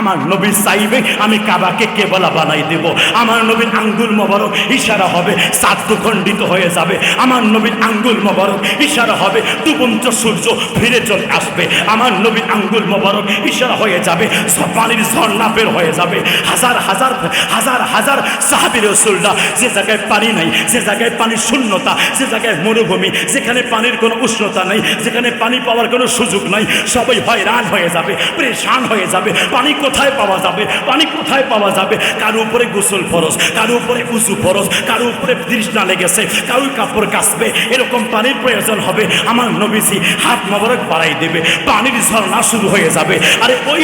আমার নবী চাইবে আমি কাবাকে কেবলা বানাই দেব। আমার নবীর আঙ্গুল মোবারক ইশারা হবে, চাঁদ দুখণ্ডিত হয়ে যাবে। আমার নবীর আঙ্গুল মোবারক ইশারা হবে, ডুবন্ত সূর্য ফিরে চলে আসবে। আমার নবীর আঙ্গুল মোবারক ইশারা হয়ে যাবে, পানির ঝর্ণা বের হয়ে যাবে। হাজার হাজার হাজার হাজার সাহাবী রাসূলরা যে জায়গায় পানি নাই, যে জায়গায় পানির শূন্যতা, যে জায়গায় মরুভূমি, যেখানে পানির কোনো উষ্ণতা নাই, যেখানে পানি পাওয়ার কোনো সুযোগ নাই, সবাই হয়রান হয়ে যাবে, পরেশান হয়ে যাবে। পানি কোথায় পাওয়া যাবে, পানি কোথায় পাওয়া যাবে? কারো উপরে গোসল ফরজ, কারো উপরে উযু ফরজ, কারো উপরে তৃষ্ণা লেগেছে, কারো কাপড় কাচবে, এরকম পানির প্রয়োজন হবে। আমার নবীজি হাত মোবারক বাড়াই দেবে, পানির ঝর্ণা শুরু হয়ে যাবে। আরে ওই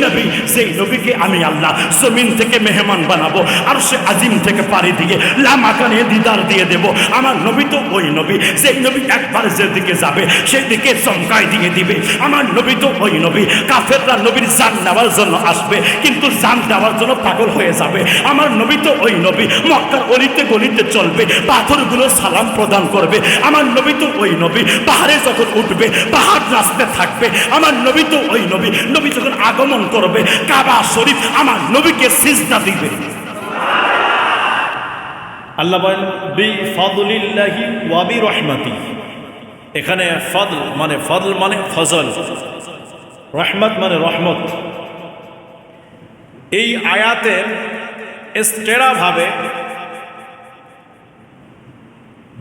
নবী যেই নবীকে আমি আল্লাহ জমিন থেকে মেহমান বানাবো, আর সে আজিম থেকে পাড়ি দিয়ে লামাকানে দিদার দিয়ে দেব। আমার নবী তো ওই নবী, যেই নবী একবার যেদিকে যাবে সেই দিকে চমকায় দিয়ে দিবে। আমার নবী তো ওই নবী, কাফেররা নবীর জান নেওয়ার জন্য আসবে, কিন্তু জান দেওয়ার জন্য পাগল হয়ে যাবে। আমার নবী তো ওই নবী, মক্কার অলিতে গলিতে চলবে, পাথরগুলো সালাম প্রদান করবে। আমার নবী তো ওই নবী, পাহাড়ে যখন উঠবে পাহাড় নাচতে থাকবে। আমার নবী তো ওই নবী, নবী যখন আগমন করবে কাবা শরীফ আমার নবীকে সিজদা দিবে। আল্লাহ বলেন বিফাদলিল্লাহি ওয়া বিরহমাতি। এখানে ফদল মানে ফজল, রহমত মানে রহমত। এই আয়াতের স্টেরাভাবে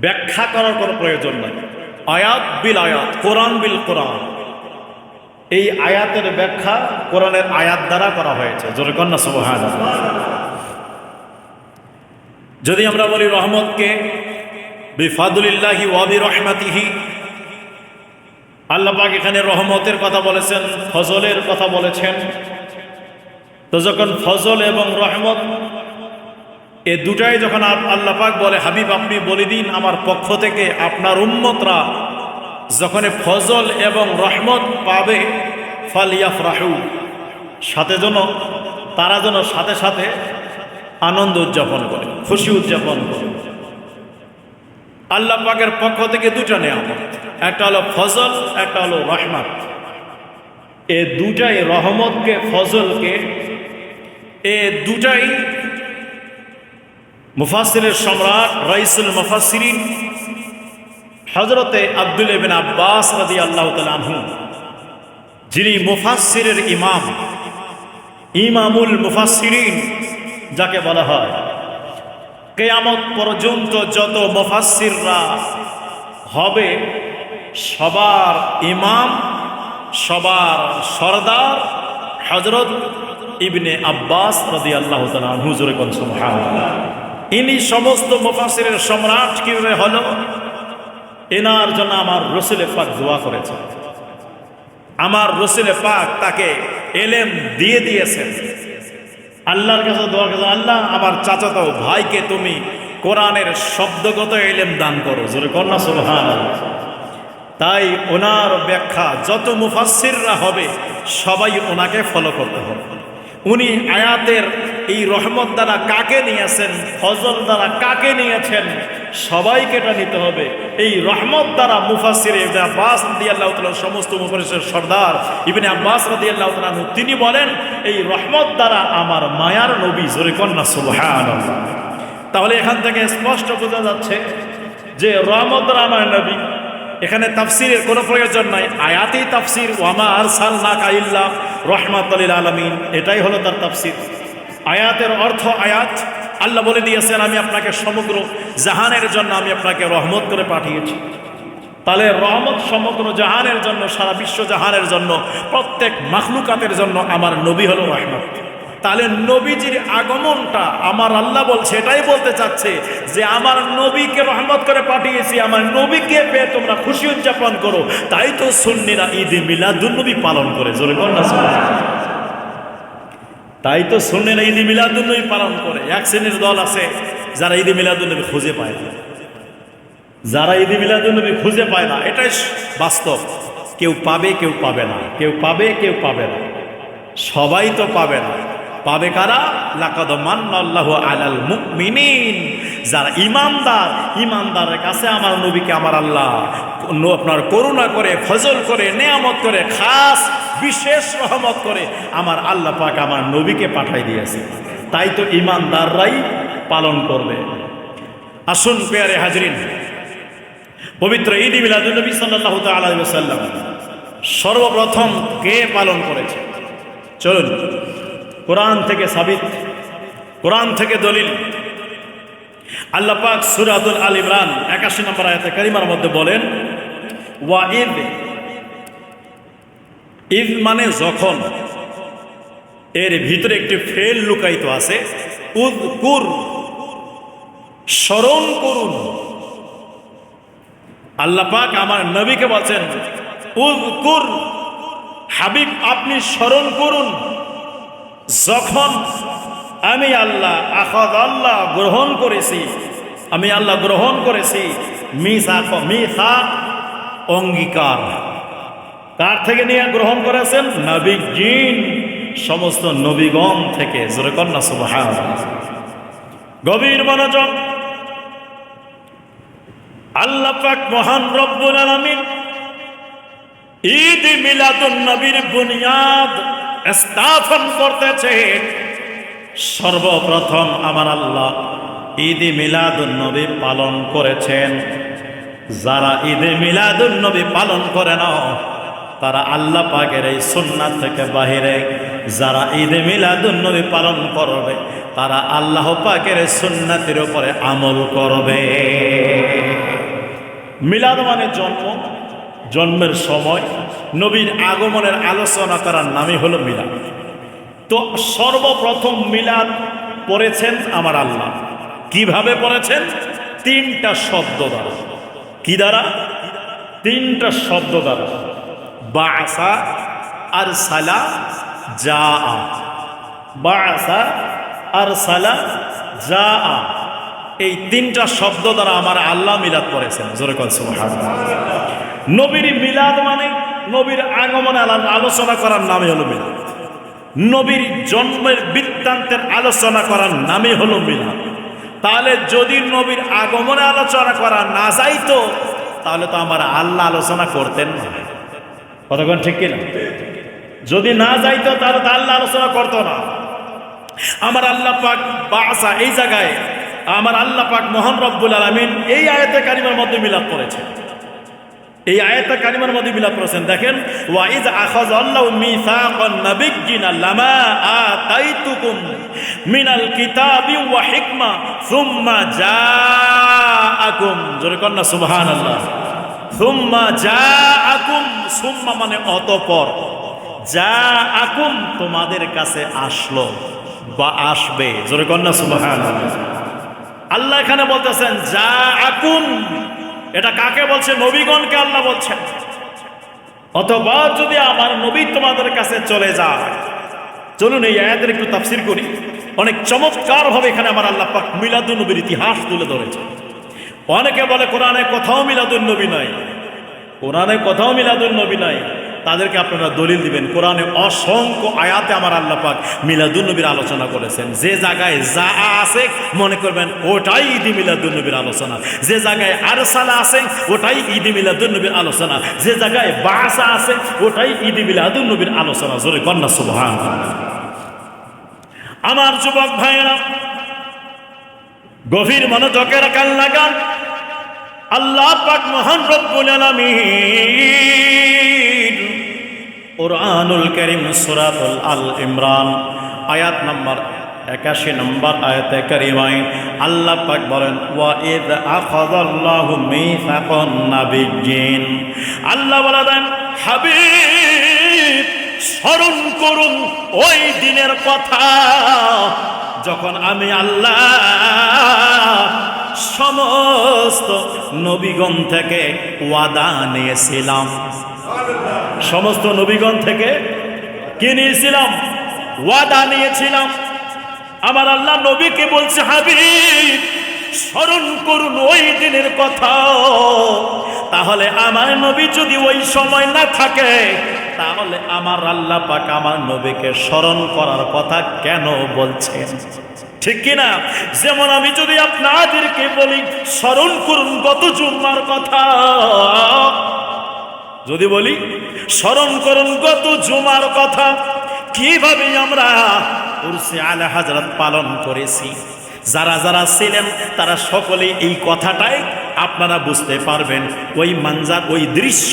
ব্যাখ্যা করার কোনো প্রয়োজন নাই। আয়াত বিল আয়াত, কোরআন বিল কোরআন। এই আয়াতের ব্যাখ্যা কোরআনের আয়াত দ্বারা করা হয়েছে। জোরে কন্যা সুবহানাল্লাহ। যদি আমরা বলি রহমতকে বিফাদলিল্লাহি ওয়া বিরহমাতিহি, আল্লাহ পাক এখানে রহমতের কথা বলেছেন, ফজলের কথা বলেছেন। তো যখন ফজল এবং রহমত এ দুটাই যখন আল্লাহ পাক বলে, হাবিব আপনি বলে দিন আমার পক্ষ থেকে আপনার উম্মতরা যখন ফজল এবং রহমত পাবে ফালিয়াফরাহু, তারা যেন সাথে সাথে আনন্দ উদযাপন করে, খুশি উদযাপন করে। আল্লাহ পাকের পক্ষ থেকে দুটা নেয়ামত, একটা হলো ফজল, একটা হলো রহমত। এ দুটাই, রহমতকে ফজলকে, এ দুটাই মুফাসসিরের সম্রাট রাইসুল মুফাসসিরিন হযরতে আব্দুল্লাহ ইবনে আব্বাস রাদিয়াল্লাহু তাআলা আনহু, যিনি মুফাসসিরের ইমামুল মুফাসসিরিন যাকে বলা হয়, কিয়ামত পর্যন্ত যত মুফাসসিররা হবে সবার ইমাম, সবার সরদার হযরত ইবনে আব্বাস রাদিয়াল্লাহু তাআলা আনহু। জোরে কোন সুবহানাল্লাহ। ইনি সমস্ত মুফাসসিরের সম্রাট কিভাবে হলো? এনার জন্য আমার রাসূল পাক দোয়া করেছেন। আমার রাসূল পাক তাকে ইলম দিয়ে দিয়েছেন। আল্লাহর কাছে দোয়া করেছেন, আল্লাহ আমার চাচাতো ভাইকে তুমি কোরআনের শব্দগত ইলম দান করো। জোরে কোন সুবহানাল্লাহ। তাই ওনার ব্যাখ্যা যত মুফাসসিররা হবে সবাই ওনাকে ফলো করতে হবে। উনি আয়াতের এই রহমত দ্বারা কাকে নিয়েছেন, ফজল দ্বারা কাকে নিয়েছেন, সবাইকে এটা নিতে হবে। এই রহমত দ্বারা মুফাসসির ইবনে আব্বাস রাদিয়াল্লাহু তাআলা, সমস্ত মুফাসসিরের সরদার ইবনে আব্বাস রাদিয়াল্লাহু তাআলা তিনি বলেন, এই রহমত দ্বারা আমার মায়ার নবী। জোরে কন্না সুবহানাল্লাহ। তাহলে এখান থেকে স্পষ্ট বোঝা যাচ্ছে যে রহমত দ্বারা আমার নবী, এখানে তাফসিরের কোনো প্রয়োজন নাই। আয়াতেই তাফসির, ওয়ামা আরসালনাকা ইল্লা রাহমাতাল লিল আলামিন, এটাই হলো তার তাফসির। আয়াতের অর্থ আয়াত, আল্লাহ বলে দিয়েছেন আমি আপনাকে সমগ্র জাহানের জন্য আমি আপনাকে রহমত করে পাঠিয়েছি। তাহলে রহমত সমগ্র জাহানের জন্য, সারা বিশ্ব জাহানের জন্য, প্রত্যেক মাখলুকাতের জন্য আমার নবী হলো রহমত। তাহলে নবীজির আগমনটা আমার আল্লাহ বলছে, এটাই বলতে চাচ্ছে যে আমার নবীকে রহমত করে পাঠিয়েছি, আমার নবীকে পেয়ে তোমরা খুশি উদযাপন করো। তাই তো সুন্নিরা ঈদ মিলাদুন নবী পালন করে। জোরে বল না সুবহানাল্লাহ। তাই তো সুন্নিরা ঈদ মিলাদুন নবী পালন করে। এক শ্রেণীর দল আছে যারা ঈদ মিলাদুন নবী খুঁজে পায় না, যারা ঈদ মিলাদুন নবী খুঁজে পায় না। এটাই বাস্তব। কেউ পাবে, কেউ পাবে না, কেউ পাবে, কেউ পাবে না, সবাই তো পাবে না। পাবে কারা? লাকাদ মান্নাল্লাহু আলাল মুমিনিন, যারা ইমানদার, ইমানদারের কাছে আমার নবীকে আমার আল্লাহ আপনার করুণা করে, ফজল করে, নেয়ামত করে, খাস বিশেষ রহমত করে আমার আল্লাহ পাক আমার নবীকে পাঠাই দিয়েছে। তাই তো ঈমানদাররাই পালন করবে। আসুন পেয়ারে হাজরিন, পবিত্র ঈদ মিলাদুন নবী সাল্লাল্লাহু তাআলা আলাইহি ওয়াসাল্লাম সর্বপ্রথম কে পালন করেছে? চলুন কোরআন থেকে সাবিত, কোরআন থেকে দলিল। আল্লাহ পাক সূরাতুল আল ইমরান 81 নম্বর আয়াতে কারিমার মধ্যে বলেন, ওয়া ঈদ, ঈদ মানে যখন, এর ভিতরে একটি ফেল লুকায়িত আছে। উযকুর, স্মরণ করুন। আল্লাহ পাক আমার নবীকে বলছেন উযকুর, হাবিব আপনি স্মরণ করুন, যখন আমি আল্লাহ আল্লাহ গ্রহণ করেছি, আমি আল্লাহ গ্রহণ করেছি মিসাক, মিসাক অঙ্গীকার। কার থেকে নিয়ে গ্রহণ করেছেন? নবীগণ, সমস্ত নবীগণ থেকে। জোরে কন্যা সুবহানাল্লাহ। গভীর মনোযোগ। আল্লাহ পাক মহান রব্বুল আলামিন ঈদ মিলাদুন নবীর বুনিয়াদ স্থাপন করতেছে। সর্বপ্রথম আমার আল্লাহ ঈদ মিলাদুন নবী পালন করেছেন। যারা ঈদ মিলাদুন নবী পালন করে না তারা আল্লাহ পাকের এই সুন্নাত থেকে বাহিরে। যারা ঈদ মিলাদুন নবী পালন করবে তারা আল্লাহ পাকের সুন্নাতের উপরে আমল করবে। মিলাদ মানে জন্ম, জন্মের সময় নবীর আগমনের আলোচনা করার নামই হলো মিলাদ। তো সর্বপ্রথম মিলাদ পড়েছেন আমার আল্লাহ। কিভাবে পড়েছেন? তিনটা শব্দ দ্বারা। কি দ্বারা? তিনটা শব্দ দ্বারা। বাআসা, আরসালা, জাআ। বাআসা, আরসালা, জাআ, এই তিনটা শব্দ দ্বারা আমার আল্লাহ মিলাদ করেছেন। জোরে কর সুবহানাল্লাহ। নবীর মিলাদ মানে নবীর আগমনে আলোচনা করার নামই হলো মিলাদ। নবীর জন্মের বৃত্তান্তের আলোচনা করার নামই হলো মিলাদ। তাহলে যদি নবীর আগমনে আলোচনা করা না যাইতো তাহলে তো আমার আল্লাহ আলোচনা করতেন না। কতক্ষণ ঠিক কিনা? যদি না যাইতো তাহলে তো আল্লাহ আলোচনা করতো না। আমার আল্লাহ পাক বাসা, এই জায়গায় আমার আল্লাহ পাক মহান রব্বুল আলামিন এই আয়াতে কারিমার মধ্যে মিলাদ করেছেন। এই আয়াতে কারিমার মধ্যে মিলাদ করেছেন। দেখেন, ওয়া ইয আখাযাল্লাহু মিসাকান নাবিয়্যিনা লামা আতাইতুকুম মিনাল কিতাবি ওয়া হিকমা সুম্মা জাআকুম। জোরে কন্না সুবহানাল্লাহ। সুম্মা জাআকুম, সুম্মা মানে অতঃপর, জাআকুম তোমাদের কাছে আসলো বা আসবে। জোরে কন্না সুবহানাল্লাহ। আল্লাহ এখানে বলতেছেন জাআকুম, এটা কাকে বলছে? নবীগণকে আল্লাহ বলছেন। অথবা যদি আমার নবী তোমাদের কাছে চলে যায়। চলুন এই আয়াতের একটু তাফসীর করি। অনেক চমৎকার ভাবে এখানে আমার আল্লাহ পাক মিলাদুন নবীর ইতিহাস তুলে ধরেছে। অনেকে বলে কোরআনে কোথাও মিলাদুন নবী নাই, কোরআনে কোথাও মিলাদুন নবী নাই। তাদেরকে আপনারা দলিল দিবেন। কোরআনে অসংখ্য আয়াতে আমার আল্লাহ পাক মিলাদুন নবীর আলোচনা করেছেন। যে জায়গায় যা আছে মনে করবেন ওটাই ঈদ মিলাদুন নবীর আলোচনা। যে জায়গায় আরসালা আছে ওটাই ঈদ মিলাদুন নবীর আলোচনা। যে জায়গায় বাসা আছে ওটাই ঈদ মিলাদুন নবীর আলোচনা। জোরে কন্না সুবহানাল্লাহ। আমার যুবক ভাইয়েরা, গভীর মনোযোগের কান লাগান। আল্লাহ পাক মহান রব্বুল আলামিন কুরআনুল কারীম সূরাতুল আল ইমরান আয়াত নম্বর 81 নম্বর আয়াতে কারিমায় আল্লাহ পাক বলেন, ওয়া ইয আখাযাল্লাহু মিসাকান নাবিয়্যিন। আল্লাহ বলেন, হাবিব স্মরণ করুন ওই দিনের কথা যখন আমি আল্লাহ সমস্ত নবীগণ থেকে ওয়াদা নিয়েছিলাম। সমস্ত নবীগণ থেকে কি নিয়েছিলাম? ওয়াদা নিয়েছিলাম। আমার আল্লাহ নবীকে বলছে, হাবিব স্মরণ করুন ওই দিনের কথা। তাহলে আমার নবী যদি ওই সময় না থাকে তাহলে আমার আল্লাহ পাক আমার নবীকে স্মরণ করার কথা কেন বলছেন? ঠিক কিনা? যেমন আমি যদি আপনাদেরকে বলি স্মরণ করুন গত জুম্মার কথা, যদি বলি স্মরণ করুন গত জুমার কথা, কিভাবে আমরা উরসে আলা হযরত পালন করেছি। যারা যারা ছিলেন তারা সকলে এই কথাটাই আপনারা বুঝতে পারবেন। ওই মানজার, ওই দৃশ্য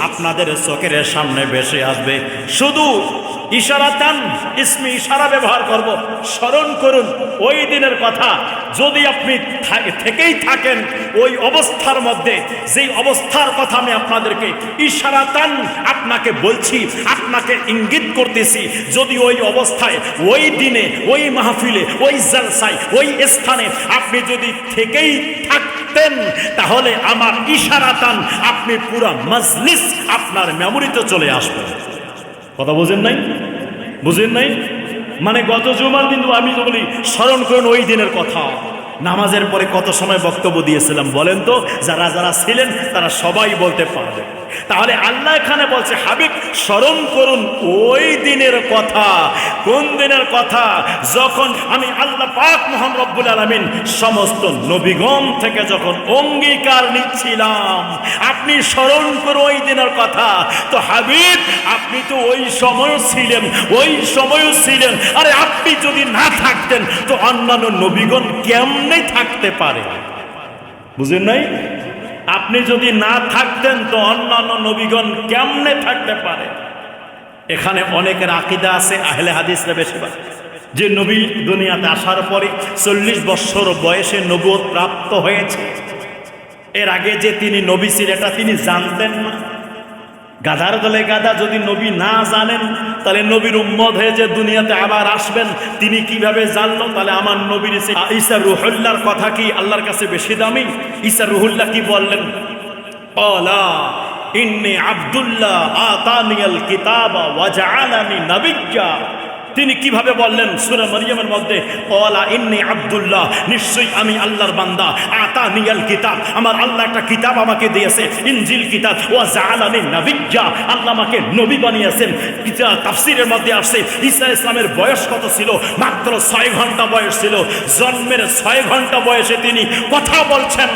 আপনাদের চোখের সামনে ভেসে আসবে। শুধু ইশারাতান, ইসমে ইশারা ব্যবহার করব, স্মরণ করুন ওই দিনের কথা। যদি আপনি থেকেই থাকেন ওই অবস্থার মধ্যে, যেই অবস্থার কথা আমি আপনাদেরকে ইশারাতান আপনাকে বলছি, আপনাকে ইঙ্গিত করতেছি, যদি ওই অবস্থায়, ওই দিনে, ওই মাহফিলে, ওই জলসায়, ওই স্থানে আপনি যদি থেকেই থাকতেন, তাহলে আমার ইশারাতান আপনি পুরা মজলিস আপনার মেমোরিতে চলে আসবে। কথা বুঝেন নাই? বুঝেন নাই? মানে গত জুমার দিন আমি তো বলি স্মরণ করুন ওই দিনের কথা। নামাজের পরে কত সময় বক্তব্য দিয়েছিলাম বলেন তো? যারা যারা ছিলেন তারা সবাই বলতে পারবে। তাহলে আল্লাহ এখানে বলছে হাবিব স্মরণ করুন ওই দিনের কথা। কোন দিনের কথা? যখন আমি আল্লাহ পাক মহান রব্বুল আলামিন সমস্ত নবীগণ থেকে যখন অঙ্গীকার নিচ্ছিলাম, আপনি স্মরণ করুন ওই দিনের কথা। তো হাবিব আপনি তো ওই সময় ছিলেন, ওই সময়ও ছিলেন। আরে আপনি যদি না থাকতেন তো অন্যান্য নবীগণ কেমনে থাকতে পারে? বুঝেন নাই? আপনি যদি না থাকতেন তো অন্যান্য নবীগণ কেমনে থাকতে পারে? এখানে অনেকের আকীদা আছে, আহলে হাদিসরা বেশিরভাগ, যে নবী দুনিয়াতে আসার পরে 40 বছর বয়সে নবুয়ত প্রাপ্ত হয়েছে। এর আগে যে তিনি নবী ছিলেন এটা তিনি জানতেন না। গাধার দলে গাধা, যদি নবী না জানেন তাহলে নবীর উম্মত হয়ে যে দুনিয়াতে আবার আসবেন তিনি কিভাবে জানলো? তাহলে আমার নবীর ঈসা রুহুল্লাহর কথা কি আল্লাহর কাছে বেশি দামি? ঈসা রুহুল্লাহ কি বললেন? ক্বালা ইন্নী আব্দুল্লাহ আতানিয়াল কিতাবা ওয়া জাআলানি নাবিয়্যা। তিনি কিভাবে বললেন? সূরা মারইয়ামের মধ্যে ক্বালা ইন্নী আব্দুল্লাহ, নিশ্চয়ই আমি আল্লাহর বান্দা। আতানিয়াল কিতাব, আমার আল্লাহ একটা কিতাব আমাকে দিয়েছে, ইনজিল কিতাব। ওয়া জাআলানি নাবিয়্যা, আল্লাহ আমাকে নবী বানিয়েছেন। তাফসীরের মধ্যে আসছে ঈসা ইসলামের বয়স কত ছিল? মাত্র 6 ঘন্টা বয়স ছিল। জন্মের 6 ঘন্টা বয়সে তিনি কথা বলছেন,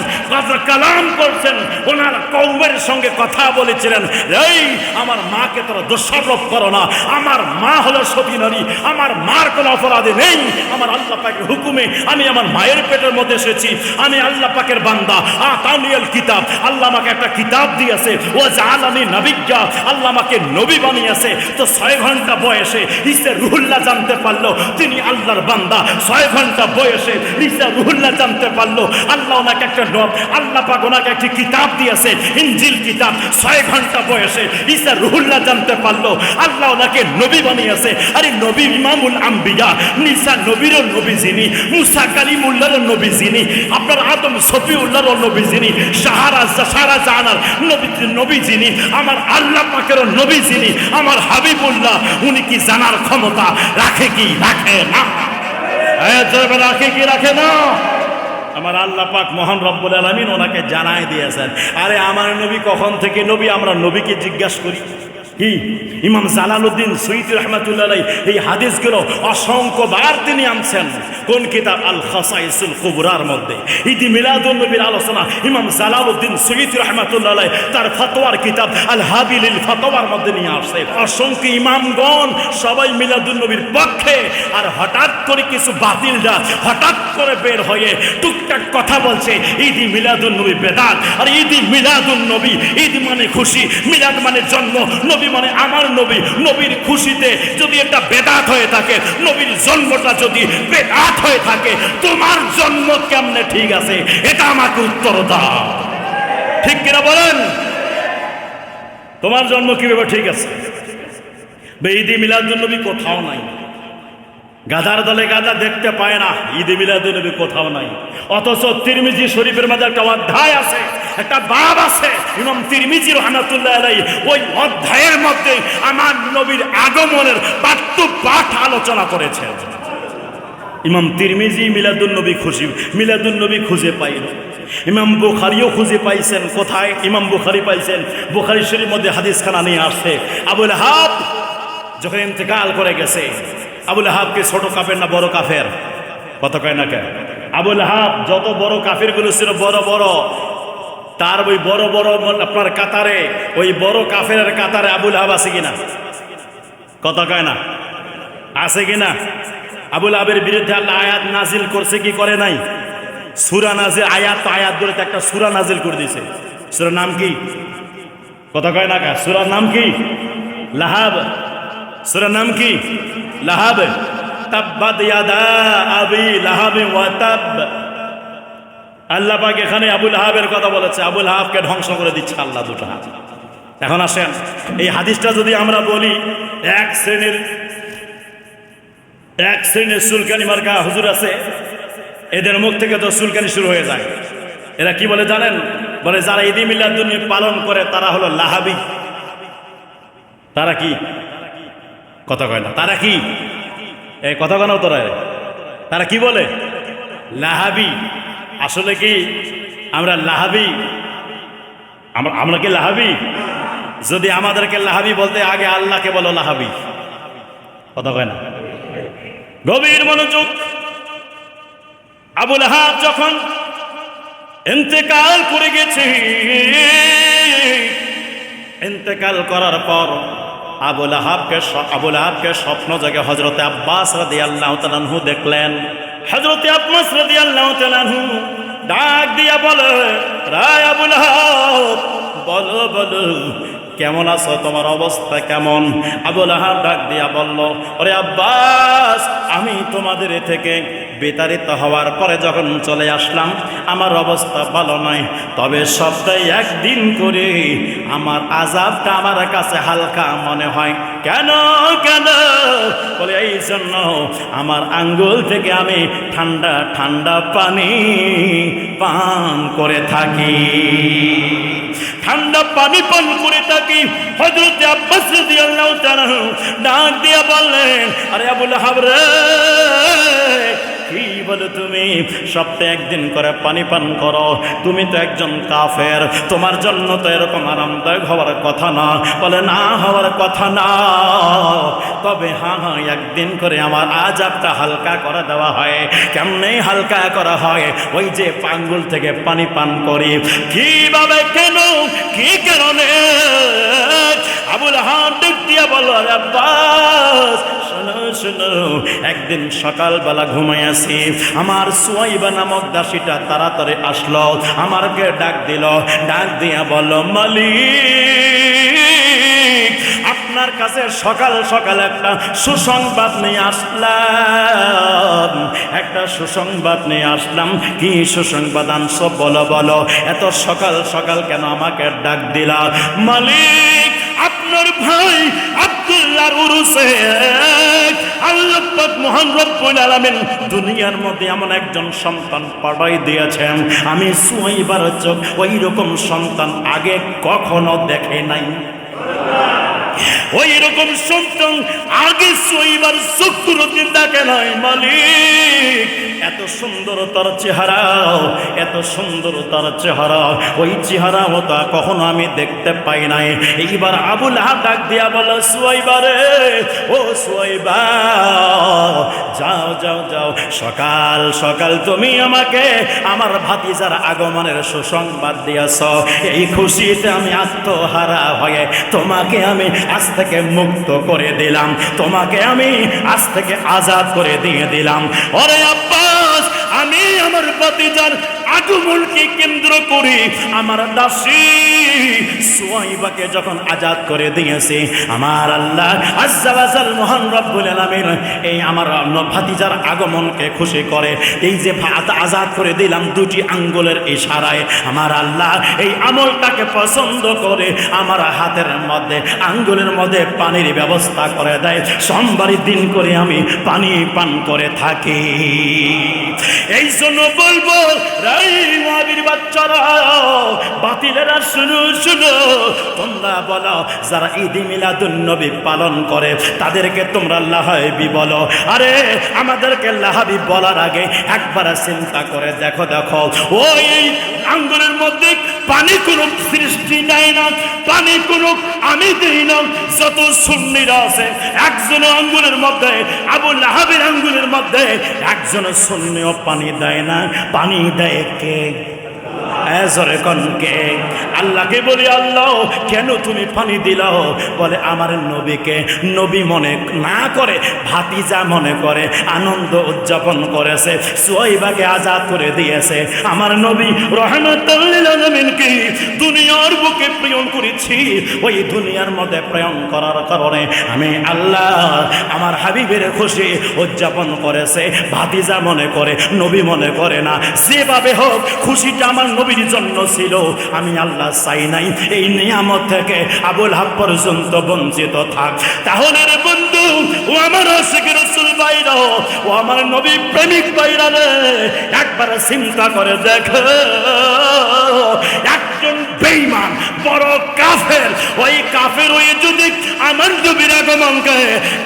কালাম করছেন, ওনার কওমের সঙ্গে কথা বলেছিলেন। এই আমার মাকে তোরা দোষারোপ করো না, আমার মা হলো সতী নারী, আমার মার কোনো অপরাধে নেই। আমার আল্লাহ পাকের হুকুমে আমি আমার মায়ের পেটের মধ্যে এসেছি। আমি আল্লাহ পাকের বান্দা। আতানিয়াল কিতাব, আল্লাহ আমাকে একটা কিতাব দিয়েছে। ও জাআলানি নাবিয়্যা, আল্লাহ আমাকে নবী বানিয়েছে। তো 6 ঘন্টা বয়সে ঈসা রুহুল্লাহ জানতে পারলো তিনি আল্লাহর বান্দা। 6 ঘন্টা বয়সে ঈসা রুহুল্লাহ জানতে পারলো আল্লাহ ওনাকে একটা আল্লাহ পাক ওনাকে একটি কিতাব দিয়েছে, ইনজিল কিতাব। 6 ঘন্টা বয়সে ঈসা রুহুল্লাহ জানতে পারলো আল্লাহ ওনাকে নবী বানিয়েছে। আরে নবী ইমামুল আম্বিয়া, ঈসা নবীর নবী যিনি, মুসা কালিমুল্লাহর নবী যিনি, আপনার আদম সফিউল্লাহর নবী যিনি, সারা জাহানার নবী যিনি, আমার আল্লাহ পাকের নবী যিনি, আমার হাবিবুল্লাহ, উনি কি জানার ক্ষমতা রাখে কি রাখে না? রাখে কি রাখে না? আমার আল্লাহ পাক মহান রব্বুল আলামিন ওনাকে জানায় দিয়েছেন। আরে আমার নবী কখন থেকে নবী? আমরা নবীকে জিজ্ঞাসা করি কি? ইমাম জালালউদ্দিন সুয়ুতী রাহমাতুল্লাহ আলাইহি এই হাদিসগুলো অসংখ্যবার তিনি আনছেন। কোন কিতাব? আল খাসাইসুল কুবরার মধ্যে ঈদ মিলাদুন নবীর আলোচনা ইমাম জালালউদ্দিন সুয়ুতী রাহমাতুল্লাহ আলাইহি তার ফতোয়ার কিতাব আল হাবিলিল ফতোয়ার মধ্যে নিয়ে আসছে। অসংখ্য ইমামগণ সবাই মিলাদুন নবীর পক্ষে। আর হঠাৎ করে কিছু বাতিলরা হঠাৎ করে বের হয়ে টুকটাক কথা বলছে ঈদ মিলাদুন নবী বেদাত। আর ঈদ মিলাদুন নবী, ঈদ মানে খুশি, মিলাদ মানে জন্ম, নবী মানে আমার নবী। নবীর খুশিতে যদি এটা বেদাত হয়ে থাকে, নবীর জন্মটা যদি বেদাত হয়ে থাকে, তোমার জন্ম কেমনে ঠিক আছে? এটা আমাকে উত্তর দাও। ঠিক কিনা বলেন? তোমার জন্ম কিভাবে ঠিক আছে? ঈদে মিলাদুন নবী কোথাও নাই। গাধার দলে গাধা দেখতে পায় না, ঈদে মিলাদুন নবী কোথাও নাই। অথচ তিরমিজি শরীফের মধ্যে একটা অধ্যায় আছে, একটা বাব আছে ইমাম তিরমিজি রাহমাতুল্লাহ আলাইহি, ওই অধ্যায়ের মধ্যে আমার নবীর আগমনের পাঠ আলোচনা করেছে। ইমাম তিরমিজি মিলাদুন নবী খুঁজে পাইল। ইমাম বুখারীও খুঁজে পাইছেন। কোথায়? ইমাম বুখারী পাইছেন, বুখারী শরীফের মধ্যে হাদিসখানা নিয়ে আসছে। আবুল হাব যখন ইন্তেকাল করে গেছে, আবুল হাবকে ছোট কাফের না বড় কাফের? কথা কয় না কেন? আবুল হাব যত বড় কাফেরগুলো ছিল বড় বড় তার ওই বড় বড় আপনার কাতারে, ওই বড় কাফেরের কাতারে আবুল আহাব আছে কিনা? কথা কয় না, আছে কিনা? আবুল আহাবের বিরুদ্ধে আল্লাহ আয়াত নাজিল করছে কি করে নাই? সূরা নাজিল, আয়াত তো আয়াত ধরে একটা সূরা নাজিল করে দিয়েছে। সূরার নাম কি? কথা কয় না কা? সূরার নাম কি? লাহাব। সূরার নাম কি? লাহাব। তাব্বাত ইয়াদা আবি লাহাব ওয়া তাব। আল্লাহ পাক এখানে আবুল আহাবের কথা বলেছে, আবুল আহাবকে ধ্বংস করে দিচ্ছে আল্লাহ দুটো হাত। এখন আসেন, এই হাদিসটা যদি আমরা বলি, এক শ্রেণীর চুলকানি মার্কা হুজুর আছে, এদের মুখ থেকে তো চুলকানি শুরু হয়ে যায়। এরা কি বলে জানেন? বলে যারা ঈদ মিলাদুন নবী পালন করে তারা হলো লাহাবি। তারা কি? কথা কয় না, তারা কি? এই কথা কেন তোরা, তারা কি বলে? লাহাবি। আসলে কি আমরা লাহাবি? আমরা কি লাহাবি? যদি আমাদেরকে লাহাবি বলতে, আগে আল্লাহকে বলো লাহাবি। কথা কয় না, গভীর মনোযোগ। আবুল আহাব যখন ইন্তেকাল করে গেছে, ইন্তেকাল করার পর আবুল আহাবকে স্বপ্ন জাগে হযরতে আব্বাস রাদিয়াল্লাহু তাআলা আনহু দেখলেন। হযরতে আব্বাস রাদিয়াল্লাহু তাআলা আনহু ডাক দিয়া বলে, রায় আবুল আহাব, বলো বলো কেমন আছো, তোমার অবস্থা কেমন? আবুল আহাব ডাক দিয়া বলল, ওরে আব্বাস, আমি তোমাদের থেকে বিতাড়িত হওয়ার পরে যখন চলে আসলাম, আমার অবস্থা ভালো নয়। তবে সপ্তাহে একদিন করে আমার আযাবটা আমার কাছে হালকা মনে হয়। কেন কেন? বলে এই জন্য আমার আঙ্গুল থেকে আমি ঠান্ডা ঠান্ডা পানি পান করে থাকি, ঠান্ডা পানি পান করে থাকি। হযরত আব্বাস রাদিয়াল্লাহু তাআলা ডাক দিয়া বললেন, আরে আবুল আহাব রে, কি বলো তুমি? সপ্তাহে একদিন করে পানি পান করো, তুমি তো একজন কাফের, তোমার জন্য তো এরকম আরামদায়ক হওয়ার কথা না। বলে না, হওয়ার কথা না, তবে হ্যাঁ একদিন করে আমার আযাবটা হালকা করে দেওয়া হয়। কেমনে হালকা করা হয়? ওই যে আঙ্গুল থেকে পানি পান করি। কিভাবে, কেন, কি কারণে? আবুল আহাব ডাক দিয়া বলল, আব্বাস শোনো শোনো, একদিন সকালবেলা ঘুমাইয়াছি, আমার সুয়াইবা নামক দাসীটা তাড়াতাড়ি আসলো, আমাকে ডাক দিল, ডাক দিয়া বলল, মালিক, আপনার কাছে সকাল সকাল একটা সুসংবাদ নিয়ে আসলাম, একটা সুসংবাদ নিয়ে আসলাম। কি সুসংবাদ আনছো? বলো বলো, এত সকাল সকাল কেন আমাকে ডাক দিলা? মালিক, আপনার ভাই আব্দুল্লাহর উরুসে আল্লাহ পাক মহান রব্বুল আলামিন দুনিয়ার মধ্যে এমন একজন সন্তান পাঠাই দিয়েছেন, আমি সুয়াইবার চোখ ওই রকম সন্তান আগে কখনো দেখে নাই। ওই রকম সন্তান আগে সুয়াইবার চোখ কোনোদিন দেখে নাই। মালিক, এত সুন্দর তার চেহারা, এত সুন্দর তার চেহারা, ওই চেহারা মতো কখনো আমি দেখতে পাই নাই। এইবার আবুল আহাব ডাক দিয়া বলো, সুয়াইবা রে, ও সুয়াইবা, যাও যাও যাও, সকাল সকাল তুমি আমাকে আমার ভাতিজার আগমনের সুসংবাদ দিয়েছ। এই খুশিতে আমি আত্মহারা হয়ে তোমাকে আমি আজ থেকে মুক্ত করে দিলাম, তোমাকে আমি আজ থেকে আজাদ করে দিয়ে দিলাম। ওরে আব্বাস, আমি আমার ভাতিজার আগমনকে কেন্দ্র করে আমার দাসী সুয়াইবাকে যখন আজাদ করে দিয়েছে, আমার আল্লাহ আজ্জা ওয়া জাল মহান রব্বুল আলামিন এই আমার ভাতিজার আগমনকে খুশি করে এই যে আজাদ করে দিলাম দুটি আঙ্গুলের ইশারায়, আমার আল্লাহ এই আমলটাকে পছন্দ করে আমার হাতের মধ্যে আঙ্গুলের মধ্যে পানির ব্যবস্থা করে দেয়। সোমবারের দিন করে আমি পানি পান করে থাকি। এই জন্য বলবো, রাইওয়াবির বাচ্চারা, বাতিলেরা, শুনো শুনো, তোমরা বলো যারা ঈদ মিলাদুন নবী পালন করে তাদেরকে তোমরা লাহাবি বলো। আরে আমাদেরকে লাহাবি বলার আগে একবার চিন্তা করে দেখো, দেখো ওই আঙ্গুলের মধ্যে পানি কোনো সৃষ্টি নেয় না, পানি কোনো আমি দিই না। যত সুন্নিরা আছে একজন আঙ্গুলের মধ্যে, আবু লাহাবের আঙ্গুলের মধ্যে একজন সুন্নিও পানি দেয় না, পানি দেয় কে? জোরে কনকে আল্লাহকে বলি, আল্লাহ কেন তুমি পানি দিলাও? বলে আমার নবীকে নবী মনে না করে ভাতিজা মনে করে আনন্দ উদযাপন করেছে, সুহাইবাকে আজাদ করে দিয়েছে। আমার নবী রাহমাতুল লিল আলামিনকে দুনিয়ার বুকে প্রেরণ করেছি, ওই দুনিয়ার মধ্যে প্রেরণ করার কারণে আমি আল্লাহ আমার হাবিবের খুশি উদযাপন করেছে, ভাতিজা মনে করে নবী মনে করে না। যেভাবে হোক খুশিটা আমার নবীর জন্য ছিল, আমি আল্লাহ চাই নাই এই নিয়ামত থেকে আবুল হাব পর্যন্ত বঞ্চিত থাক। তাহলে রে বন্ধু, ও আমার আশিক রাসূল ভাইরা, ও আমার নবী প্রেমিক ভাইরা রে, একবার চিন্তা করে দেখো, একজন বেঈমান বড় কাফের, ওই কাফের ওই যদি আমার নবীর আগমনকে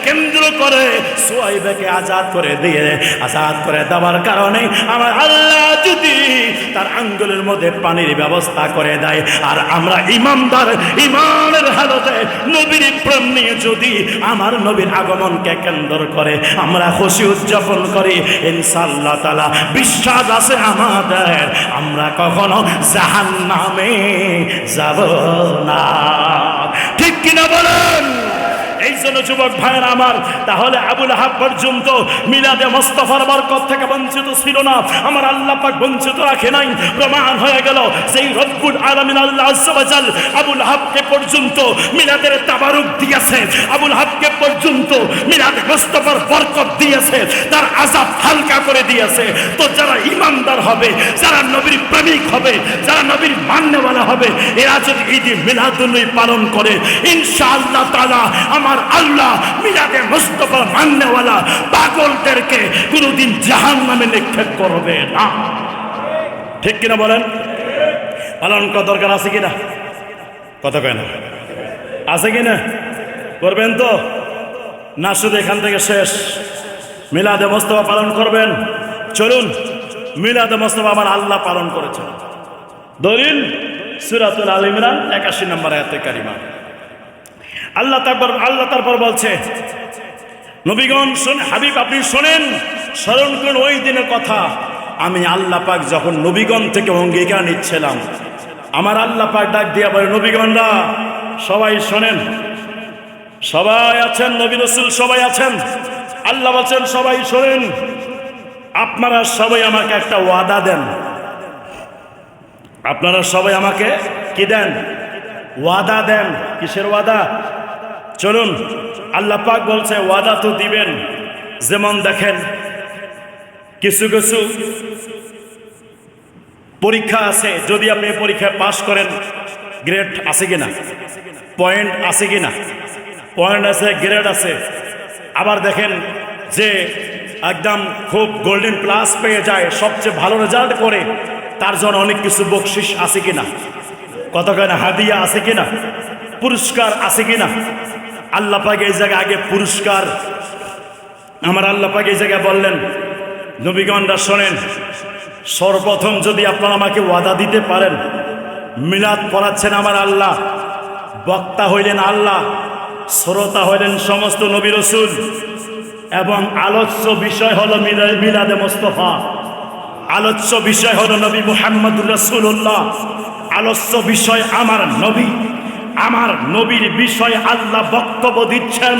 কেন্দ্র করে সুহাইবাকে আজাদ করে দেওয়ার কারণে আমার আল্লাহ যদি তার আঙ্গুলের মধ্যে পানির ব্যবস্থা করে দেয়, আর আমরা ইমানদার ইমানের হালতে নবীর প্রেম নিয়ে যদি আমার নবীর আগমনকে কেন্দ্র করে আমরা খুশি উদযাপন করি, ইনশাআল্লাহ তাআলা বিশ্বাস আছে আমাদের আমরা কখনো জাহান্নামে যাব না। ঠিক কিনা বলেন? এই জন্য যুবক ভাইয়েরা আমার, তাহলে আবুল আহাব পর্যন্ত মিলাদে মুস্তাফার বরকত থেকে বঞ্চিত ছিল না, আমার আল্লাহ পাক বঞ্চিত রাখে নাই। প্রমাণ হয়ে গেল সেই রব্বুল আলামিন আল্লাহ আযজা ওয়া জাল আবুল আহাবকে পর্যন্ত মিলাদের তাবারুক দিয়েছে, আবুল আহাবকে পর্যন্ত মিলাদে মুস্তাফার বরকত দিয়েছে, তার আযাব হালকা করে দিয়েছে। তো যারা ঈমানদার হবে, যারা নবীর প্রেমিক হবে, যারা নবীর মান্যওয়ালা হবে, এরা যদি ঈদ মিলাদুন্নবী পালন করে ইনশাআল্লাহ তাআলা আমার আল্লাহ মিলাদে মুস্তাফা মান্যওয়ালা পাগলদেরকে কোনোদিন জাহান্নামে নিক্ষেপ করবে না। ঠিক কিনা বলেন? পালন করার দরকার আছে কিনা? কথা কয় না? আছে কিনা? করবেন তো না? শুধু এখান থেকে শেষ? মিলাদে মুস্তাফা পালন করবেন। চলুন, মিলাদে মুস্তাফা আমার আল্লাহ পালন করেছেন। দলিল সূরাতুল আল ইমরান 81 নম্বর আয়াতে কারিমা। আল্লাহ তারপর বলছে, নবীগণ শুন, হাবিব আপনি শোনেন, স্মরণ করুন ওই দিনের কথা। আমি আল্লাহ পাক যখন নবীগণ থেকে অঙ্গীকার নিচ্ছিলাম, আমার আল্লাহ পাক ডাক দিয়া বলে, নবীগণরা সবাই শোনেন। সবাই আছেন, নবী রাসূল সবাই আছেন। আল্লাহ বলছেন সবাই শোনেন, আপনারা সবাই আমাকে একটা ওয়াদা দেন। আপনারা সবাই আমাকে কি দেন? ওয়াদা দেন। কিসের ওয়াদা? চলুন, আল্লাহ পাক বলছে ওয়াদা তো দিবেন। যেমন দেখেন, কিছু কিছু পরীক্ষা আছে, যদি আপনি পরীক্ষায় পাশ করেন, গ্রেড আছে কিনা, পয়েন্ট আছে কিনা, পয়েন্ট আছে, গ্রেড আছে। আবার দেখেন যে একদম খুব গোল্ডেন প্লাস পেয়ে যায়, সবচেয়ে ভালো রেজাল্ট করে, তার জন্য অনেক কিছু বকশিস আছে কিনা, কতখানি হাদিয়া আছে কিনা, পুরস্কার আছে কিনা। আল্লাহ পাক এই জায়গায় আগে পুরস্কার, আমার আল্লাহ পাক এই জায়গায় বললেন, নবীগণরা শোনেন, সর্বপ্রথম যদি আপনারা আমাকে ওয়াদা দিতে পারেন, মিলাদ পড়াচ্ছেন আমার আল্লাহ, বক্তা হইলেন আল্লাহ, শ্রোতা হইলেন সমস্ত নবী রাসূল, এবং আলোচ্য বিষয় হলো মিলাদে মুস্তাফা, আলোচ্য বিষয় হলো নবী মুহাম্মদুর রাসূলুল্লাহ, আলোচ্য বিষয় আমার নবী, আমার নবীর বিষয়ে আল্লাহ বক্তব্য দিচ্ছেন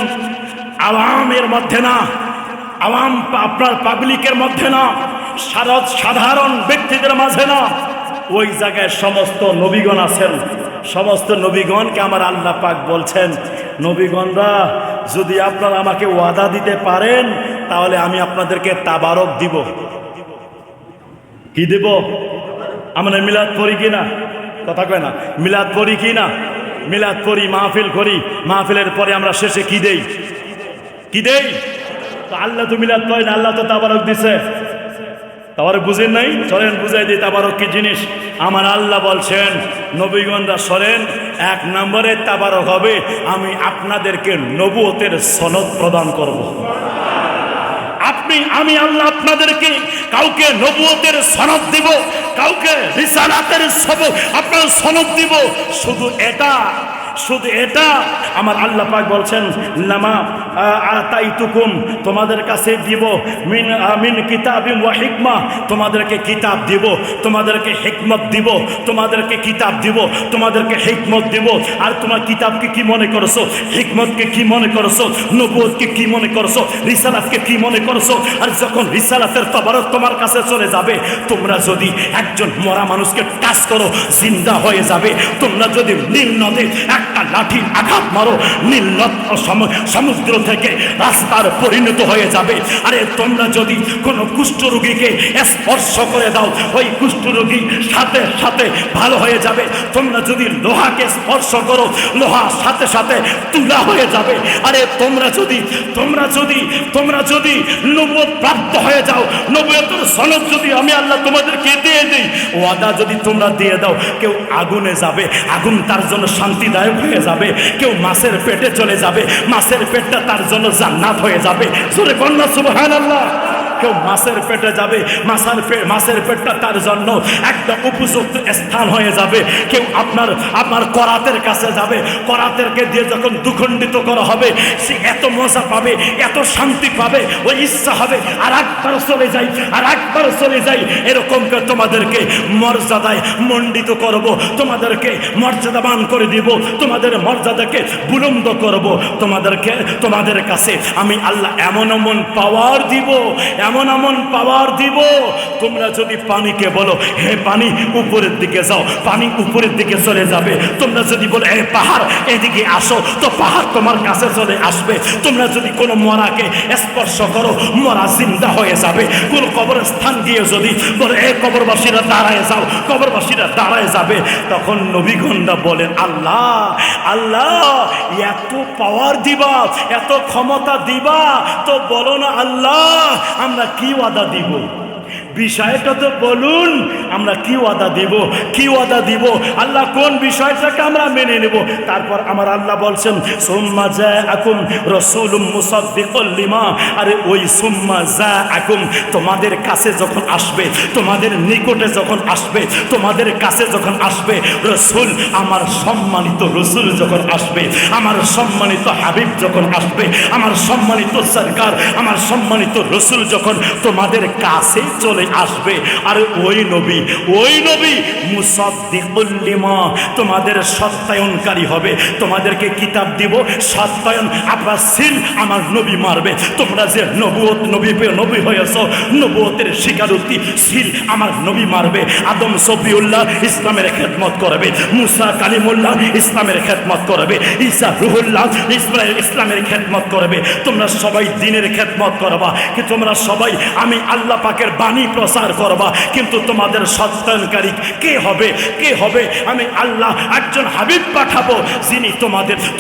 আওয়ামের মধ্যে না, আওয়াম আপনার পাবলিকের মধ্যে না, সাধারণ ব্যক্তিদের মাঝে না। ওই জায়গায় সমস্ত নবীগণ আছেন, সমস্ত নবীগণকে আমার আল্লাহ পাক বলছেন, নবীগণরা যদি আপনারা আমাকে ওয়াদা দিতে পারেন, তাহলে আমি আপনাদেরকে তাবারক দিব। কি দেব? আমরা মিলাদ পড়ি কিনা? কথা কয় না? মিলাদ পড়ি কিনা? মিলাদ পড়ি, মাহফিল করি, মাহফিলের পরে আমরা শেষে কি দেই? কি দেই? তো আল্লাহ তো মিলাদ পড়ে না, আল্লাহ তো তাবারক দিছে। তাবারক বুঝেন নাই? চলেন বুঝাই দিই তাবারক কি জিনিস। আমার আল্লাহ বলছেন, নবীগণরা শোনেন, 1 নম্বরে তাবারক হবে, আমি আপনাদেরকে নবুয়তের সনদ প্রদান করব। আমি আল্লাহ আপনাদেরকে কাউকে নবুয়তের সনদ দিব, কাউকে রিসালাতের আপনার সনদ দিব। শুধু এটা শুধু এটা আমার আল্লাহ পাক বলছেন লামা আতাইতুকুম, তোমাদের কাছে দিব মিন মিন কিতাবিম ওয়া হিকমা, তোমাদেরকে কিতাব দিব, তোমাদেরকে হিকমত দিব, তোমাদেরকে কিতাব দিব, তোমাদেরকে হিকমত দিব। আর তোমার কিতাবকে কি মনে করছো, হিকমতকে কি মনে করছো, নবুয়তকে কি মনে করছো, রিসালাতকে কি মনে করছো? আর যখন রিসালাতের তবারক তোমার কাছে চলে যাবে, তোমরা যদি একজন মরা মানুষকে টাচ করো জিন্দা হয়ে যাবে। তোমরা যদি নীল নদে একটা লাঠি আঘাত মারো, নীল নদ সমুদ্র থেকে রাস্তার পরিণত হয়ে যাবে। আরে তোমরা যদি কোনো কুষ্ঠরোগীকে স্পর্শ করে দাও, ওই কুষ্ঠরোগী সাথে সাথে ভালো হয়ে যাবে। তোমরা যদি লোহাকে স্পর্শ করো, লোহা সাথে সাথে তুলা হয়ে যাবে। আরে তোমরা যদি নবুয়ত প্রাপ্ত হয়ে যাও, নবুয়তের সনদ যদি আমি আল্লাহ তোমাদেরকে দিয়ে দিই, ওয়াদা যদি তোমরা দিয়ে দাও, কেউ আগুনে যাবে, আগুন তার জন্য শান্তিদায়ক হয়ে যাবে। কেউ মাছের পেটে চলে যাবে, মাছের পেটটা তার জন্য জান্নাত হয়ে যাবে। জোরে কন্যা সুবহানাল্লাহ। কেউ মাছের পেটে যাবে, মাছের পেটটা তার জন্য একদম উপযুক্ত স্থান হয়ে যাবে। কেউ আপনার করাতের কাছে যাবে, করাতেরকে দিয়ে যখন দুখণ্ডিত করা হবে, সে এত মজা পাবে, এত শান্তি পাবে, ওই ইচ্ছা হবে আর একবার চলে যাই, আর একবার চলে যাই। এরকম করে তোমাদেরকে মর্যাদায় মণ্ডিত করব, তোমাদেরকে মর্যাদাবান করে দিব, তোমাদের মর্যাদাকে বুলন্দ করব, তোমাদের কাছে আমি আল্লাহ এমন এমন পাওয়ার দিব, এমন এমন পাওয়ার দিব। তোমরা যদি পানিকে বলো হে পানি উপরের দিকে যাও, পানি উপরের দিকে চলে যাবে। তোমরা যদি বলো হে পাহাড় এদিকে আসো, তো পাহাড় তোমার কাছে চলে আসবে। তোমরা যদি কোনো মরাকে স্পর্শ করো, মরা জিন্দা হয়ে যাবে। কোনো কবরস্থান দিয়ে যদি বলে হে কবরবাসীরা দাঁড়ায় যাও, কবরবাসীরা দাঁড়ায় যাবে। তখন নবীগণরা বলেন আল্লাহ আল্লাহ এত পাওয়ার দিবা, এত ক্ষমতা দিবা, তো বলো না আল্লাহ আমরা কি ওয়াদা দিব? বিষয়টা তো বলুন, আমরা কি ওয়াদা দিব, কি ওয়াদা দিব? আল্লাহ কোন বিষয়টাকে আমরা মেনে নেব? তারপর আমার আল্লাহ বলছেন সুম্মা জাআকুম রাসূলুম মুসাদ্দিকুল লিমা। আরে ওই সুম্মা জাআকুম তোমাদের কাছে যখন আসবে, তোমাদের নিকটে যখন আসবে, তোমাদের কাছে যখন আসবে রাসূল, আমার সম্মানিত রাসূল যখন আসবে, আমার সম্মানিত হাবিব যখন আসবে, আমার সম্মানিত সরকার, আমার সম্মানিত রাসূল যখন তোমাদের কাছে চলে আসবে, আর ওই নবী মুসাদ্দিকুল লিমা তোমাদের সত্যায়নকারী হবে। তোমাদেরকে কিতাব দিব, সত্যায়ন আপনার সিল আমার নবী মারবে। তোমরা যে নবী হয়েছ, নবুয়তের স্বীকারোক্তি সিল আমার নবী মারবে। আদম সফিউল্লাহ ইসলামের খেদমত করবে, মুসা কালিমুল্লাহ ইসলামের খেদমত করবে, ঈসা রুহুল্লাহ ইসলামের খেদমত করবে। তোমরা সবাই দ্বীনের খেদমত করবা, কি তোমরা সবাই আমি আল্লাহ পাকের বাণী প্রচার করবা। কিন্তু তোমাদের সত্যায়নকারী কে হবে? কে হবে? আমি আল্লাহ একজন হাবিব পাঠাবো, যিনি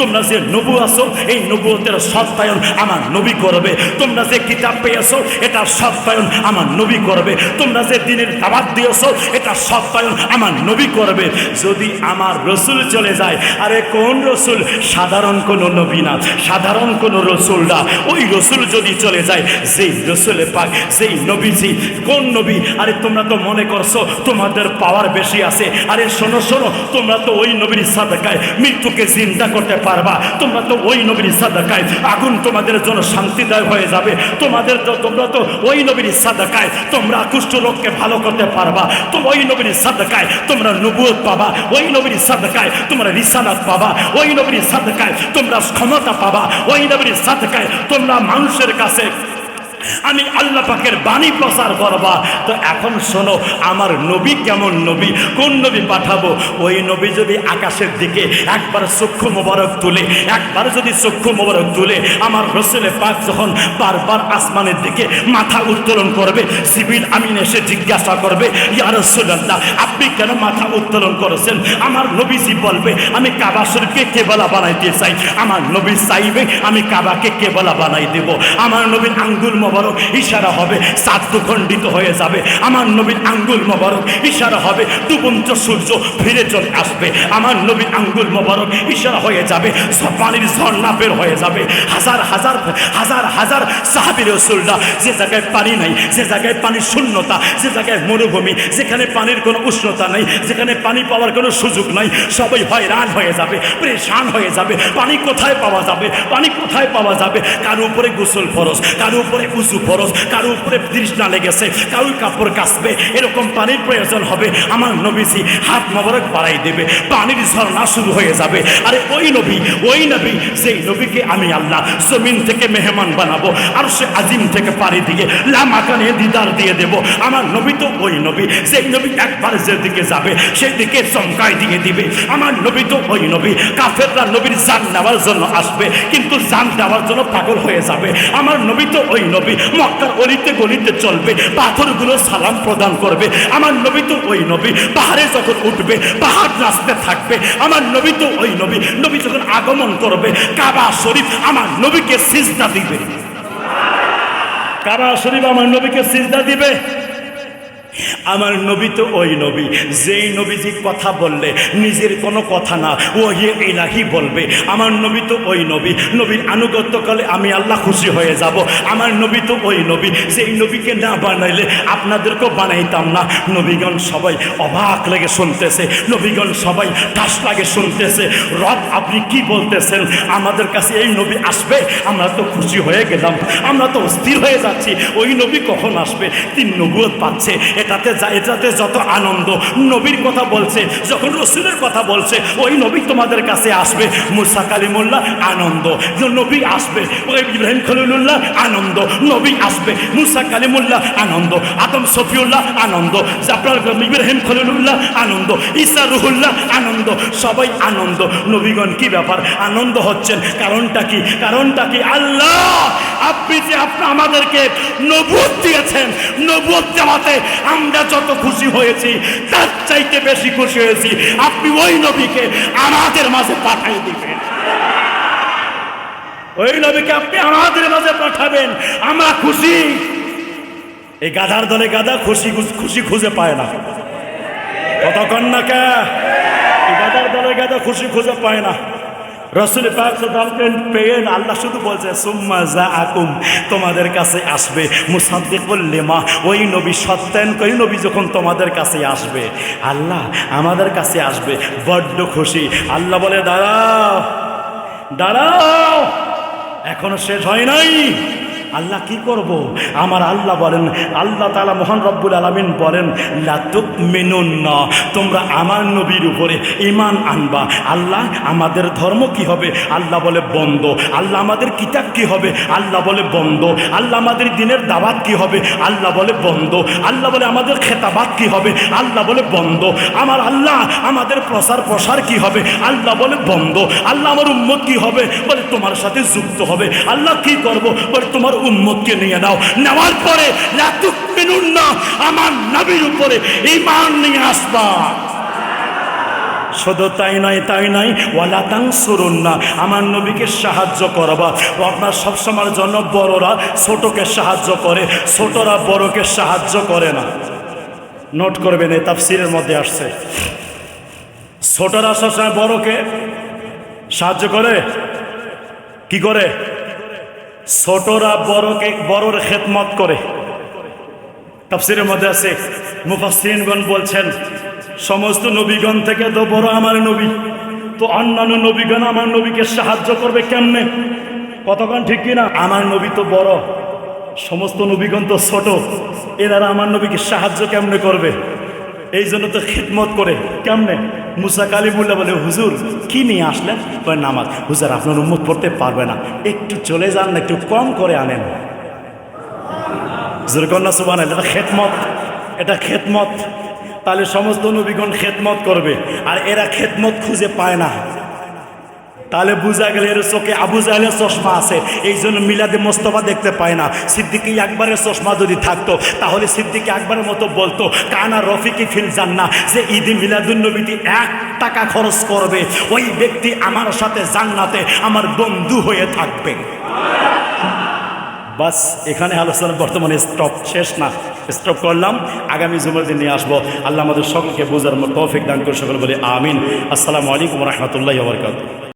তোমরা যে নবু আছো, এই নবুয়তের সত্যায়ন আমার নবী করবে। তোমরা যে কিতাব পেয়েছো, এটা সত্যায়ন আমার নবী করবে। তোমরা যে দ্বীনের দাওয়াত দিয়েছো, এটা সত্যায়ন আমার নবী করবে। যদি আমার রসুল চলে যায়, আরে কোন রসুল? সাধারণ কোনো নবী না, সাধারণ কোনো রসুল না। ওই রসুল যদি চলে যায়, যেই রসুল পাক, যেই নবীজি, কোন নবী? আরে তোমরা তো মনে করছো তোমাদের পাওয়ার বেশি আছে। আরে শোনো, তোমরা তো ওই নবীর সাদাকায় মৃত্যুকে জিন্দা করতে পারবা। তোমরা তো ওই নবীর সাদাকায় আগুন তোমাদের জন্য শান্তিদায়ক হয়ে যাবে। তোমরা তো ওই নবীর সাদাকায় তোমরা কুষ্ঠ রোগকে ভালো করতে পারবা। তো ওই নবীর সাদাকায় তোমরা নবুয়ত পাবা, ওই নবীর সাদাকায় তোমরা রিসালাত পাবা, ওই নবীর সাদাকায় তোমরা ক্ষমতা পাবা, ওই নবীর সাদাকায় তোমরা মানুষের কাছে আমি আল্লাহ পাকের বাণী প্রচার করবা। তো এখন শোনো, আমার নবী কেমন নবী, কোন নবী পাঠাবো? ওই নবী যদি আকাশের দিকে একবার চক্ষু মোবারক তুলে, একবার যদি চক্ষু মোবারক তুলে, আমার রসুলে পাক যখন বারবার আসমানের দিকে মাথা উত্তোলন করবে, জিবরিল আমিন এসে জিজ্ঞাসা করবে ইয়া রাসূলুল্লাহ আপনি কেন মাথা উত্তোলন করেছেন? আমার নবীজি বলবে আমি কাবা শরীফকে কেবলা বানাইতে চাই। আমার নবী চাইবে আমি কাবাকে কেবলা বানাই দেব। আমার নবীর আঙ্গুল মোবারক ইশারা হবে চাঁদ দুখণ্ডিত হয়ে যাবে, আমার নবীর আঙ্গুল মোবারক ইশারা হবে ডুবন্ত সূর্য ফিরে চলে আসবে, আমার নবীর আঙ্গুল মোবারক ইশারা হয়ে যাবে পানির ঝর্ণা বের হয়ে যাবে। হাজার হাজার হাজার হাজার সাহাবী রাসূলরা যে জায়গায় পানি নাই, যে জায়গায় পানির শূন্যতা, যে জায়গায় মরুভূমি, যেখানে পানির কোনো উষ্ণতা নাই, যেখানে পানি পাওয়ার কোনো সুযোগ নাই, সবাই হয়রান হয়ে যাবে, পরেশান হয়ে যাবে। পানি কোথায় পাওয়া যাবে, পানি কোথায় পাওয়া যাবে? কারো উপরে গোসল ফরজ, কারো উপরে উযু ফরজ, কারো উপরে তৃষ্ণা লেগেছে, কারো কাপড় কাচবে, এরকম পানির প্রয়োজন হবে। আমার নবীজি হাত মোবারক বাড়াই দেবে, পানির ঝর্ণা শুরু হয়ে যাবে। আরে ওই নবী যেই নবীকে আমি আল্লাহ জমিন থেকে মেহমান বানাবো, আর সে আজিম থেকে পাড়ি দিয়ে লামাকানে দিদার দিয়ে দেব। আমার নবী তো ওই নবী, যেই নবী একবার যেদিকে যাবে সেই দিকে চমকাই দিয়ে দিবে। আমার নবী তো ওই নবী, কাফেররা নবীর জান নেওয়ার জন্য আসবে, কিন্তু জান দেওয়ার জন্য পাগল হয়ে যাবে। আমার নবী তো ওই নবী, মক্কার অলিতে গলিতে চলবে, পাথরগুলো সালাম প্রদান করবে। আমার নবী তো ওই নবী, পাহাড়ে যখন উঠবে পাহাড় নাচতে থাকবে। আমার নবী তো ওই নবী, নবী যখন আগমন করবে কাবা শরীফ আমার নবীকে সিজদা দিবে, কাবা শরীফ আমার নবীকে সিজদা দিবে। আমার নবী তো ওই নবী, যেই নবীজি কথা বললে নিজের কোনো কথা না ওহি ইলাহি বলবে। আমার নবী তো ওই নবী, নবীর আনুগত্যকালে আমি আল্লাহ খুশি হয়ে যাব। আমার নবী তো ওই নবী, যেই নবীকে না বানাইলে আপনাদেরকেও বানাইতাম না। নবীগণ সবাই অবাক লাগে শুনতেছে, নবীগণ সবাই ঠাস লাগে শুনতেছে। রব আপনি কি বলতেছেন? আমাদের কাছে এই নবী আসবে, আমরা তো খুশি হয়ে গেলাম, আমরা তো স্থির হয়ে যাচ্ছি ওই নবী কখন আসবে। তিন নবুয়ত পাচ্ছে, এটাতে যত আনন্দ। নবীর কথা বলছে, যখন রসুলের কথা বলছে, ওই নবী তোমাদের কাছে আসবে। মুসা কালিমুল্লাহ আনন্দ, নবী আসবে। ওই ইব্রাহিম খলিলুল্লাহ আনন্দ, নবী আসবে। মুসা কালিমুল্লাহ আনন্দ, আদম সফিউল্লাহ আনন্দ, জাফর ইব্রাহিম খলিলুল্লাহ আনন্দ, ঈসা রুহুল্লাহ আনন্দ, সবাই আনন্দ। নবীগণ কি ব্যাপার আনন্দ হচ্ছেন? কারণটা কি? কারণটা কি? আল্লাহ আপনি যে আমাদেরকে নবুয়ত দিয়েছেন, নবুয়ত দেওয়াতে আমরা যত খুশি হয়েছি তার চাইতে বেশি খুশি হয়েছি আপনি ওই নবীকে আমাদের মাঝে পাঠিয়ে দিবেন। ওই নবীকে আপনি আমাদের মাঝে পাঠাবেন, আমরা খুশি। এই গাধার দলে গাধা খুশি খুশি খুঁজে পায় না, কতক্ষণ না কে? এই গাধার দলে গাধা খুশি খুঁজে পায় না। রাসূল পাক সাল্লাল্লাহু আলাইহি ওয়াসাল্লাম পেয়েন, আল্লাহ শুধু বলছে সুম্মা জাআকুম, তোমাদের কাছে আসবে মুসাদ্দিকুল লিমা, ওই নবী সত্যায়ন করে নবী যখন তোমাদের কাছে আসবে, আল্লাহ আমাদের কাছে আসবে, বড্ড খুশি। আল্লাহ বলে দাঁড়াও দাঁড়াও, এখনো শেষ হয় নাই। আল্লাহ কি করব? আমার আল্লাহ বলেন, আল্লাহ তাআলা মহান রব্বুল আলামিন বলেন লা তুমিনুন্না, তোমরা আমার নবীর উপরে ঈমান আনবা। আল্লাহ আমাদের ধর্ম কি হবে? আল্লাহ বলে বন্ধ। আল্লাহ আমাদের কিতাব কি হবে? আল্লাহ বলে বন্ধ। আল্লাহ আমাদের দিনের দাওয়াত কি হবে? আল্লাহ বলে বন্ধ। আল্লাহ বলে আমাদের খেতাবাত কি হবে? আল্লাহ বলে বন্ধ। আমার আল্লাহ আমাদের প্রসার কি হবে? আল্লাহ বলে বন্ধ। আল্লাহ আমার উম্মত কি হবে? বলে তোমার সাথে যুক্ত হবে। আল্লাহ কি করব? বলে তোমার উম্মতকে নিয়ে নাও, নেওয়ার পরে লা তুমিনুন্না, আমার নবীর উপরে ঈমান নিয়ে আসবা। শুধু তাই নয় ওয়ালা তানসুরুন্না, আমার নবীকে সাহায্য করবা। ও আপনার সবসময়ের জন্য বড়রা ছোটকে সাহায্য করে, ছোটরা বড়কে সাহায্য করে না। নোট করবেন, এই তাফসীরের মধ্যে আসছে ছোটরা সবসময় বড়কে সাহায্য করে। কি করে? ছোটরা বড়র খেদমত করে। তাফসীরের মধ্যে আছে, মুফাসসিরিনগণ বলছেন সমস্ত নবীগণ থেকে তো বড় আমার নবী, তো অন্যান্য নবীগণ আমার নবীকে সাহায্য করবে কেমনে? কতক্ষণ ঠিক কিনা? আমার নবী তো বড়, সমস্ত নবীগণ তো ছোট, এনারা আমার নবীকে সাহায্য কেমনে করবে? এই জন্য তো খিদমত করে। কেমনে? মুসা কালিমুল্লাহ বলে হুজুর কি নিয়ে আসলেন? বলে নামাজ। হুজুর আপনার উম্মত পড়তে পারবে না, একটু চলে যান না, একটু কম করে আনেন। হুজুর কন্যা সুবহানাল্লাহ, এটা খেদমত, এটা খেদমত। তাহলে সমস্ত নবীগণ খেদমত করবে, আর এরা খেদমত খুঁজে পায় না। তাহলে বুঝা গেল এর চোখে আবু জাহেলের চশমা আছে, এই জন্য মিলাদে মোস্তফা দেখতে পায় না। সিদ্দিকী আকবরের চশমা যদি থাকতো তাহলে সিদ্দিকী আকবরের মতো বলতো কানা রফিকি ফিল জান্নাহ, যে ঈদে মিলাদুন নবীতে 1 টাকা খরচ করবে ওই ব্যক্তি আমার সাথে জান্নাতে আমার বন্ধু হয়ে থাকবে। বাস এখানে আলোচনা বর্তমানে স্টপ, শেষ না, স্টপ করলাম। আগামী জুমার দিন নিয়ে আসবো। আল্লাহ আমাদের সকলকে বোঝার তৌফিক দান করে সকল বলে আমিন। আসসালামু আলাইকুম রহমতুল্লাহ ওয়া বারাকাতুহু।